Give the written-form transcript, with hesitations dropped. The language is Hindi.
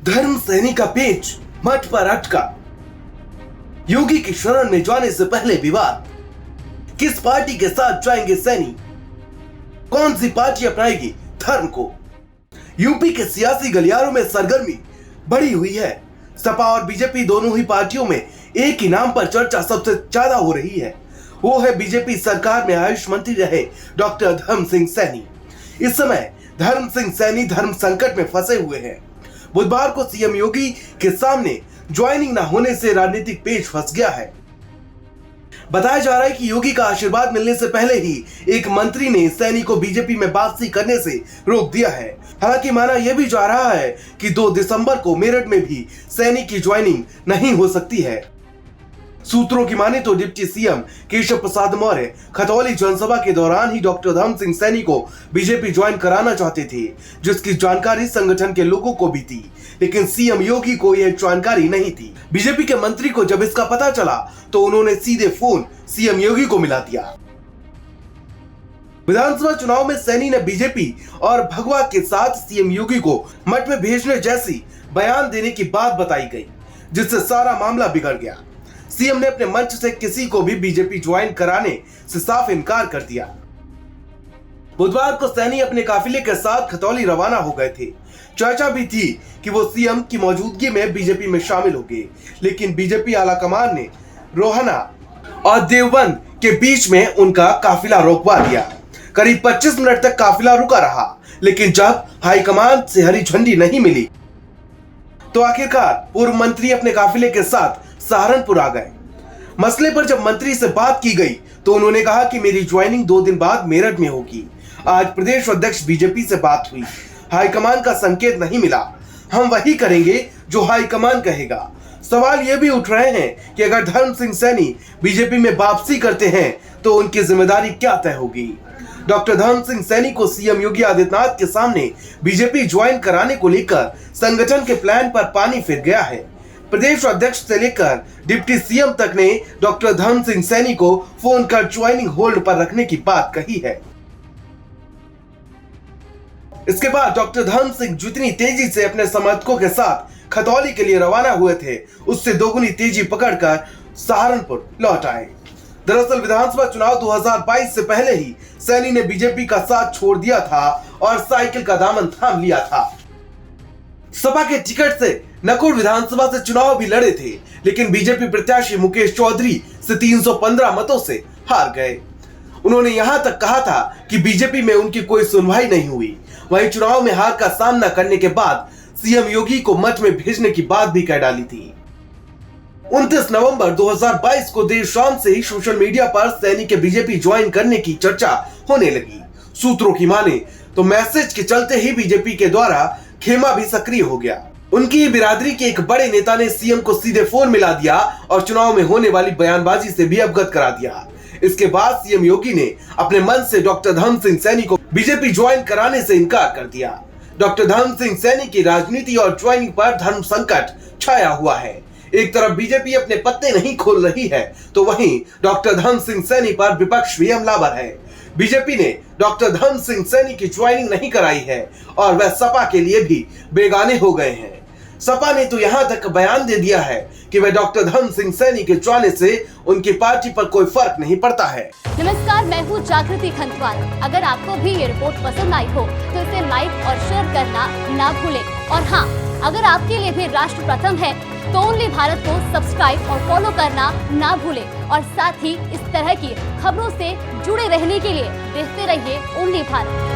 धर्म सैनी का पेच मठ पर अटका। योगी की शरण में जाने से पहले विवाद। किस पार्टी के साथ जाएंगे सैनी? कौन सी पार्टी अपनाएगी धर्म को? यूपी के सियासी गलियारों में सरगर्मी बढ़ी हुई है। सपा और बीजेपी दोनों ही पार्टियों में एक ही नाम पर चर्चा सबसे ज्यादा हो रही है। वो है बीजेपी सरकार में आयुष मंत्री रहे डॉक्टर धर्म सिंह सैनी। इस समय धर्म सिंह सैनी धर्म संकट में फंसे हुए हैं। बुधवार को सीएम योगी के सामने ज्वाइनिंग न होने से राजनीतिक पेच फंस गया है। बताया जा रहा है कि योगी का आशीर्वाद मिलने से पहले ही एक मंत्री ने सैनी को बीजेपी में वापसी करने से रोक दिया है। हालांकि माना यह भी जा रहा है कि 2 दिसंबर को मेरठ में भी सैनी की ज्वाइनिंग नहीं हो सकती है। सूत्रों की माने तो डिप्टी सीएम केशव प्रसाद मौर्य खतौली जनसभा के दौरान ही डॉक्टर धर्म सिंह सैनी को बीजेपी ज्वाइन कराना चाहते थे, जिसकी जानकारी संगठन के लोगों को भी थी, लेकिन सीएम योगी को यह जानकारी नहीं थी। बीजेपी के मंत्री को जब इसका पता चला तो उन्होंने सीधे फोन सीएम योगी को मिला दिया। विधानसभा चुनाव में सैनी ने बीजेपी और भगवा के साथ सीएम योगी को मठ में भेजने जैसी बयान देने की बात बताई गई, जिससे सारा मामला बिगड़ गया। सीएम ने अपने मंच से किसी को भी बीजेपी ज्वाइन कराने से साफ इनकार कर दिया। बुधवार को सैनी अपने काफिले के साथ खतौली रवाना हो गए थे। चर्चा भी थी कि वो सीएम की मौजूदगी में बीजेपी में शामिल होंगे, लेकिन बीजेपी आलाकमान ने रोहना और देवबंद के बीच में उनका काफिला रोकवा दिया। करीब 25 मिनट तक काफिला रुका रहा, लेकिन जब हाईकमान से हरी झंडी नहीं मिली तो आखिरकार पूर्व मंत्री अपने काफिले के साथ सहारनपुर आ गए। मसले पर जब मंत्री से बात की गई तो उन्होंने कहा कि मेरी ज्वाइनिंग 2 दिन बाद मेरठ में होगी। आज प्रदेश अध्यक्ष बीजेपी से बात हुई, हाईकमान का संकेत नहीं मिला। हम वही करेंगे जो हाईकमान कहेगा। सवाल ये भी उठ रहे हैं कि अगर धर्म सिंह सैनी बीजेपी में वापसी करते हैं तो उनकी जिम्मेदारी क्या तय होगी। डॉक्टर धर्म सिंह सैनी को सीएम योगी आदित्यनाथ के सामने बीजेपी ज्वाइन कराने को लेकर संगठन के प्लान पर पानी फिर गया है। प्रदेश अध्यक्ष से लेकर डिप्टी सीएम तक ने डॉक्टर धर्म सिंह सैनी को फोन कर ज्वाइनिंग होल्ड पर रखने की बात कही है। इसके बाद डॉक्टर धर्म सिंह जितनी तेजी से अपने समर्थकों के साथ खतौली के लिए रवाना हुए थे, उससे दोगुनी तेजी पकड़कर सहारनपुर लौट आए। दरअसल विधानसभा चुनाव 2022 से पहले ही सैनी ने बीजेपी का साथ छोड़ दिया था और साइकिल का दामन थाम लिया था। सपा के टिकट से नकुल विधानसभा से चुनाव भी लड़े थे, लेकिन बीजेपी प्रत्याशी मुकेश चौधरी से 315 मतों से हार गए। उन्होंने यहां तक कहा था कि बीजेपी में उनकी कोई सुनवाई नहीं हुई। वहीं चुनाव में हार का सामना करने के बाद सीएम योगी को मठ में भेजने की बात भी कह डाली थी। 29 नवंबर 2022 को देर शाम से ही सोशल मीडिया पर सैनी के बीजेपी ज्वाइन करने की चर्चा होने लगी। सूत्रों की माने तो मैसेज के चलते ही बीजेपी के द्वारा खेमा भी सक्रिय हो गया। उनकी बिरादरी के एक बड़े नेता ने सीएम को सीधे फोन मिला दिया और चुनाव में होने वाली बयानबाजी से भी अवगत करा दिया। इसके बाद सीएम योगी ने अपने मन से डॉक्टर धर्म सिंह सैनी को बीजेपी ज्वाइन कराने से इनकार कर दिया। डॉक्टर धर्म सिंह सैनी की राजनीति और ज्वाइनिंग पर धर्म संकट छाया हुआ है। एक तरफ बीजेपी अपने पत्ते नहीं खोल रही है, तो वहीं डॉक्टर धर्म सिंह सैनी पर विपक्ष भी हमलावर है। बीजेपी ने डॉक्टर धर्म सिंह सैनी की ज्वाइनिंग नहीं कराई है और वह सपा के लिए भी बेगाने हो गए हैं। सपा ने तो यहां तक बयान दे दिया है कि वह डॉक्टर धर्म सिंह सैनी के जाने से उनकी पार्टी पर कोई फर्क नहीं पड़ता है। नमस्कार, मैं हूँ जागृति खंतवाल। अगर आपको भी ये रिपोर्ट पसंद आई हो तो इसे लाइक और शेयर करना ना भूलें। और हाँ, अगर आपके लिए भी राष्ट्र प्रथम है तो ओनली भारत को सब्सक्राइब और फॉलो करना ना भूलें। और साथ ही इस तरह की खबरों से जुड़े रहने के लिए देखते रहिए ओनली भारत।